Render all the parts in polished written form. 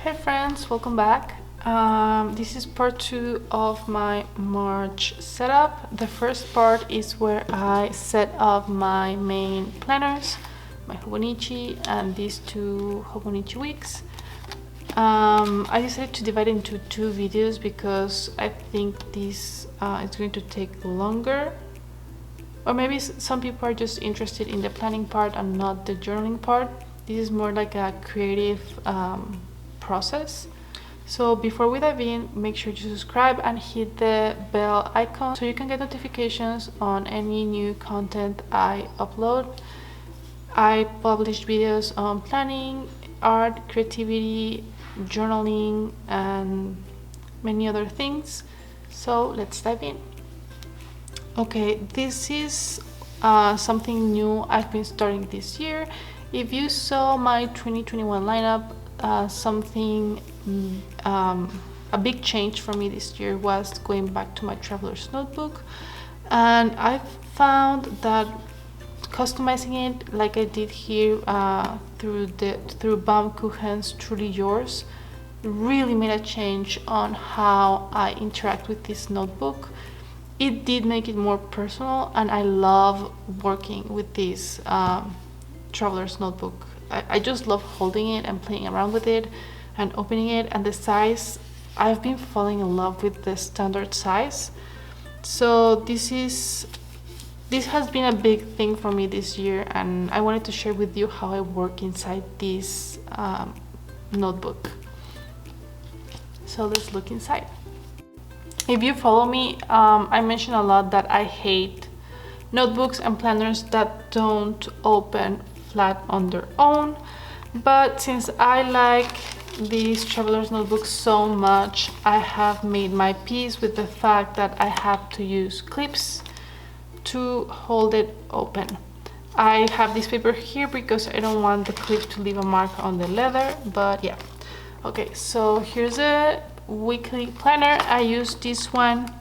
Hey friends, welcome back. This is part 2 of my March setup. The first part is where I set up my main planners, my Hobonichi, and these two Hobonichi weeks. I decided to divide it into 2 videos because I think this is going to take longer. Or maybe some people are just interested in the planning part and not the journaling part. This is more like a creative process. So before we dive in, make sure to subscribe and hit the bell icon so you can get notifications on any new content I upload. I publish videos on planning, art, creativity, journaling, and many other things. So let's dive in. Okay, this is something new I've been starting this year. If you saw my 2021 lineup, a big change for me this year was going back to my traveler's notebook, and I found that customizing it like I did here through Baumkuchen's Truly Yours really made a change on how I interact with this notebook. It did make it more personal, and I love working with this traveler's notebook. I just love holding it and playing around with it and opening it, and the size, I've been falling in love with the standard size. So this has been a big thing for me this year, and I wanted to share with you how I work inside this notebook. So let's look inside. If you follow me, I mention a lot that I hate notebooks and planners that don't open flat on their own, but since I like these traveler's notebooks so much, I have made my peace with the fact that I have to use clips to hold it open. I have this paper here because I don't want the clips to leave a mark on the leather, but yeah. Okay, so here's a weekly planner. I use this one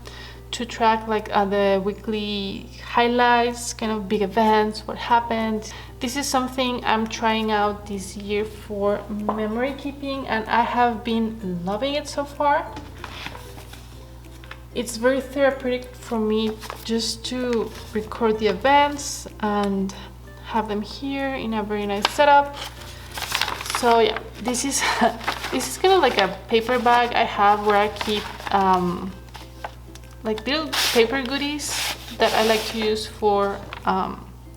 to track like the weekly highlights, kind of big events, what happened. This is something I'm trying out this year for memory keeping, and I have been loving it so far. It's very therapeutic for me just to record the events and have them here in a very nice setup. So yeah, this is kind of like a paper bag I have where I keep like little paper goodies that I like to use for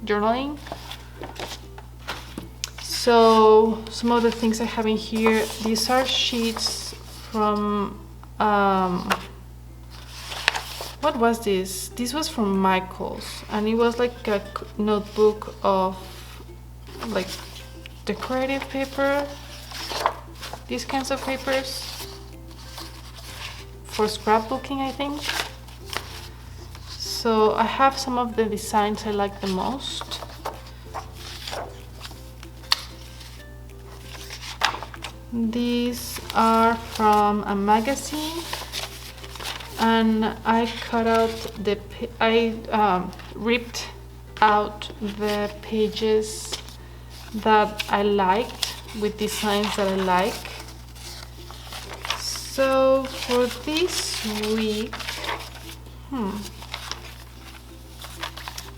journaling. So some of the things I have in here, these are sheets from what was this? This was from Michael's, and it was like a notebook of like decorative paper, these kinds of papers for scrapbooking, I think. So I have some of the designs I like the most. These are from a magazine, and I cut out ripped out the pages that I liked with designs that I like. So for this week,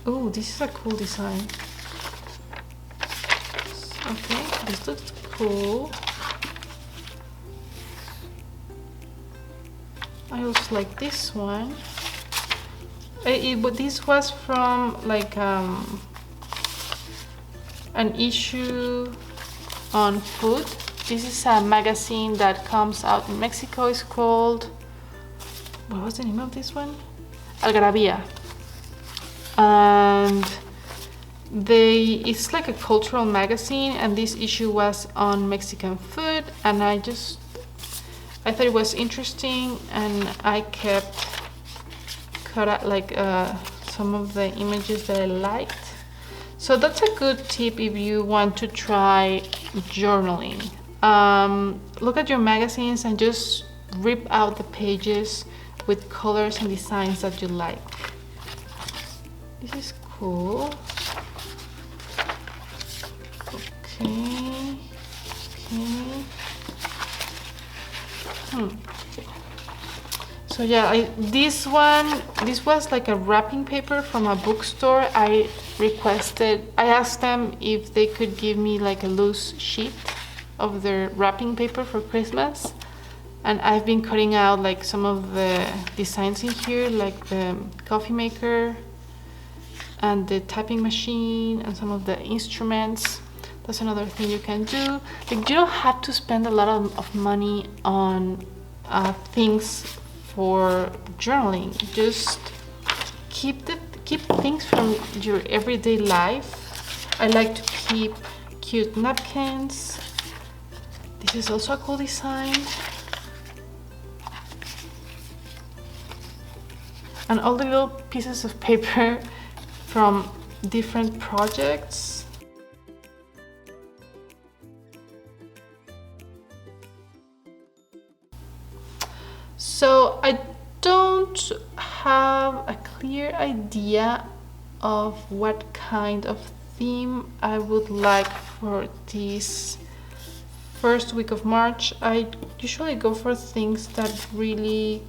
oh, this is a cool design. Okay, this looks cool. I also like this one. But this was from like an issue on food. This is a magazine that comes out in Mexico. It's called, what was the name of this one? Algarabía. And it's like a cultural magazine, and this issue was on Mexican food, and I thought it was interesting, and I kept cut out like some of the images that I liked. So that's a good tip if you want to try journaling. Look at your magazines and just rip out the pages with colors and designs that you like. This is cool. Okay. So yeah, this was like a wrapping paper from a bookstore. I asked them if they could give me like a loose sheet of their wrapping paper for Christmas. And I've been cutting out like some of the designs in here, like the coffee maker and the typing machine and some of the instruments. That's another thing you can do. Like, you don't have to spend a lot of money on things for journaling. Just keep things from your everyday life. I like to keep cute napkins. This is also a cool design. And all the little pieces of paper from different projects. So I don't have a clear idea of what kind of theme I would like for this first week of March. I usually go for things that really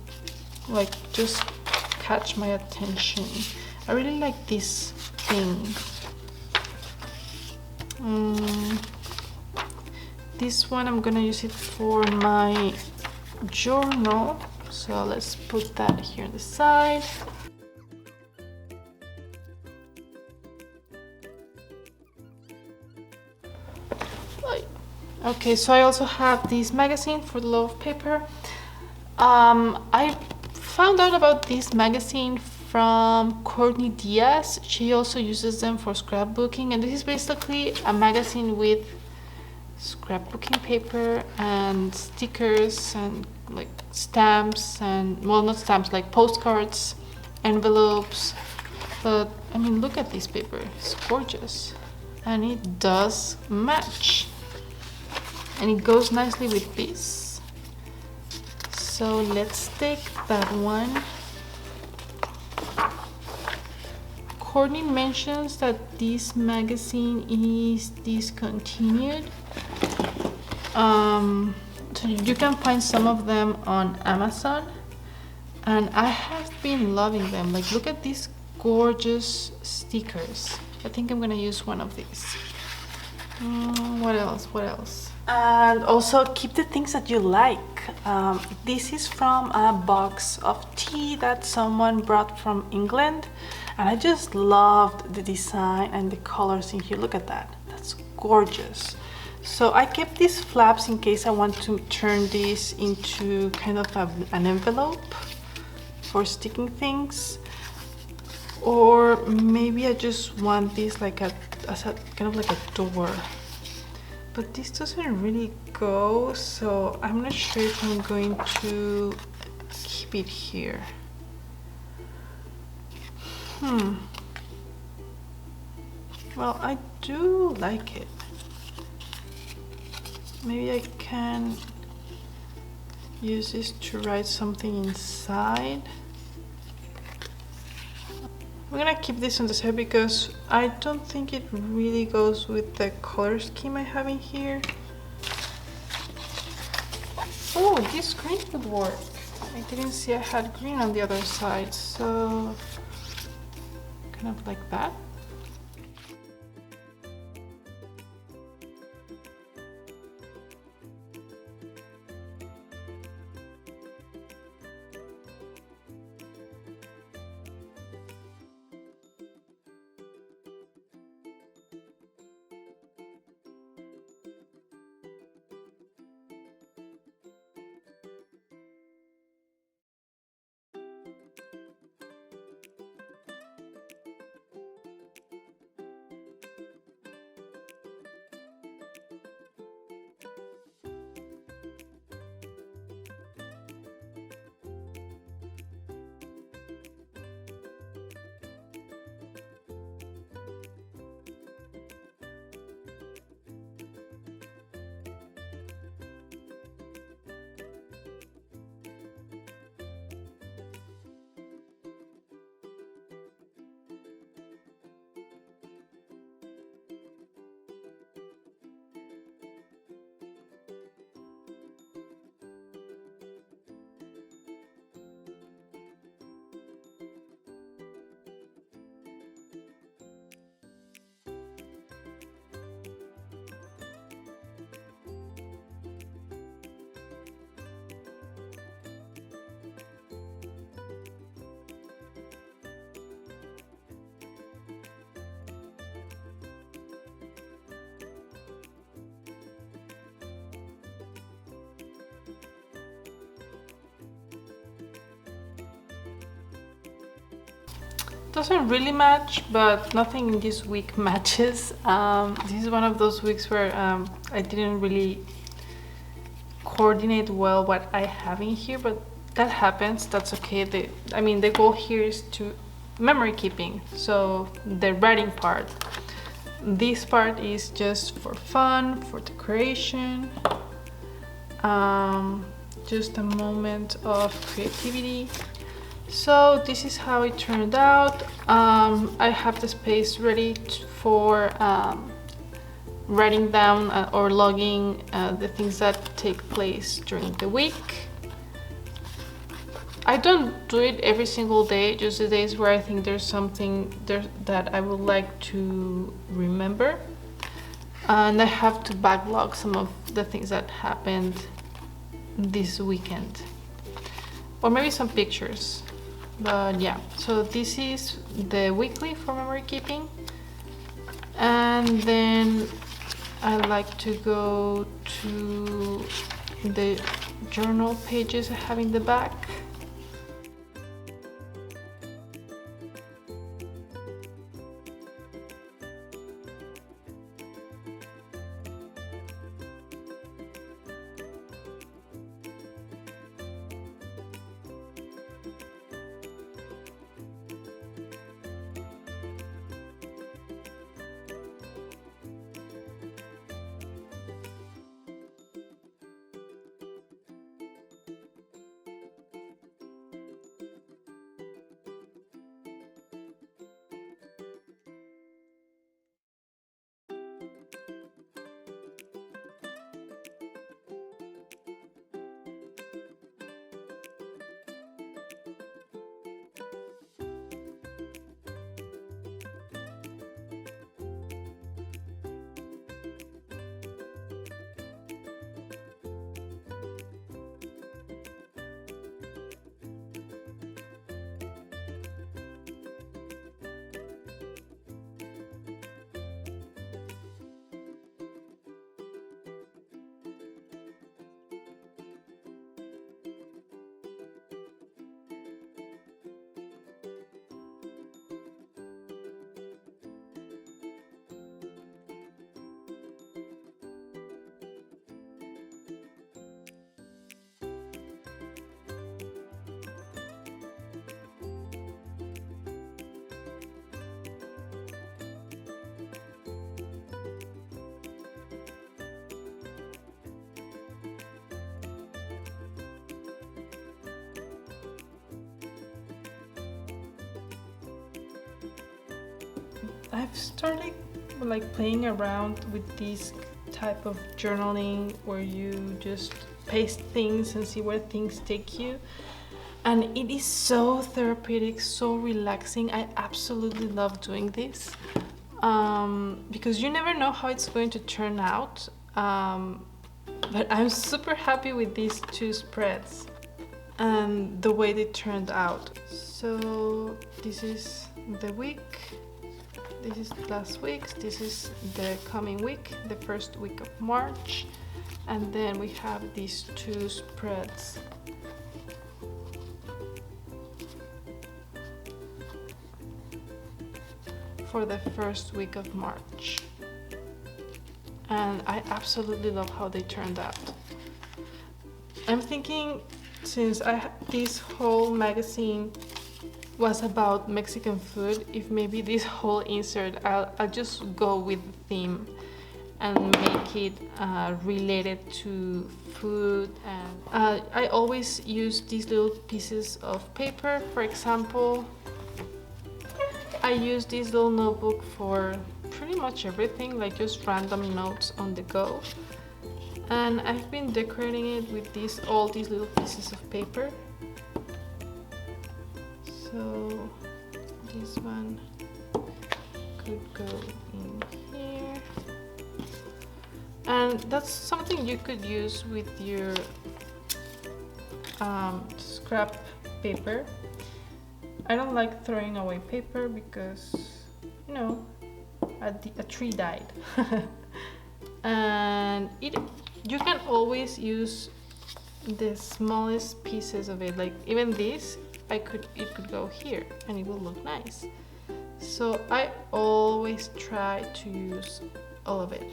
like just catch my attention. I really like this thing. This one, I'm gonna use it for my journal. So let's put that here on the side. Okay, so I also have this magazine for the love of paper. I found out about this magazine from Courtney Diaz. She also uses them for scrapbooking, and this is basically a magazine with scrapbooking paper and stickers and like stamps and, well, not stamps, like postcards, envelopes. But I mean, look at this paper, it's gorgeous, and it does match, and it goes nicely with this. So let's take that one. Courtney mentions that this magazine is discontinued. So you can find some of them on Amazon, and I have been loving them. Like, look at these gorgeous stickers. I think I'm gonna use one of these. What else? And also keep the things that you like. This is from a box of tea that someone brought from England, and I just loved the design and the colors in here. Look at that, that's gorgeous. So I kept these flaps in case I want to turn this into kind of an envelope for sticking things, or maybe I just want this like as a kind of like a door. But this doesn't really go, so I'm not sure if I'm going to keep it here. Well, I do like it. Maybe I can use this to write something inside. I'm gonna keep this on the side because I don't think it really goes with the color scheme I have in here. Oh, this green would work. I didn't see I had green on the other side, so kind of like that. doesn't really match, but nothing in this week matches. This is one of those weeks where I didn't really coordinate well what I have in here, but that happens. That's okay. I mean, the goal here is to memory keeping, so the writing part. This part is just for fun, for decoration, just a moment of creativity. So this is how it turned out. I have the space ready for writing down or logging the things that take place during the week. I don't do it every single day, just the days where I think there's something there that I would like to remember. And I have to backlog some of the things that happened this weekend. Or maybe some pictures. But yeah, so this is the weekly for memory keeping. And then I like to go to the journal pages I have in the back. I've started like playing around with this type of journaling where you just paste things and see where things take you, and it is so therapeutic, so relaxing. I absolutely love doing this because you never know how it's going to turn out, but I'm super happy with these two spreads and the way they turned out. So this is the week. This is last week's, this is the coming week, the first week of March, and then we have these two spreads. For the first week of March. And I absolutely love how they turned out. I'm thinking, since this whole magazine was about Mexican food, if maybe this whole insert I'll just go with the theme and make it related to food. And I always use these little pieces of paper. For example, I use this little notebook for pretty much everything, like just random notes on the go. And I've been decorating it with all these little pieces of paper. So this one could go in here, and that's something you could use with your scrap paper. I don't like throwing away paper because, you know, a tree died. And you can always use the smallest pieces of it, like even this. it could go here and it will look nice. So I always try to use all of it.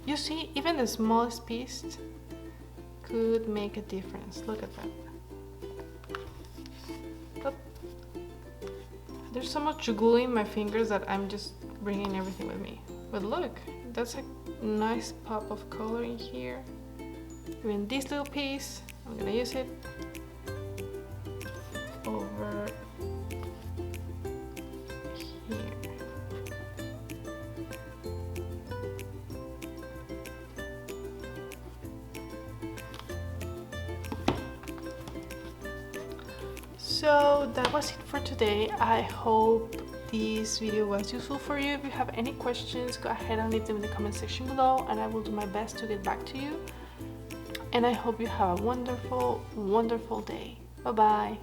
You see, even the smallest piece could make a difference. Look at that. But there's so much glue in my fingers that I'm just bringing everything with me. But look, that's a nice pop of color in here. Even this little piece, I'm gonna use it over here. So that was it for today. I hope this video was useful for you. If you have any questions, go ahead and leave them in the comment section below and I will do my best to get back to you. And I hope you have a wonderful, wonderful day. Bye bye.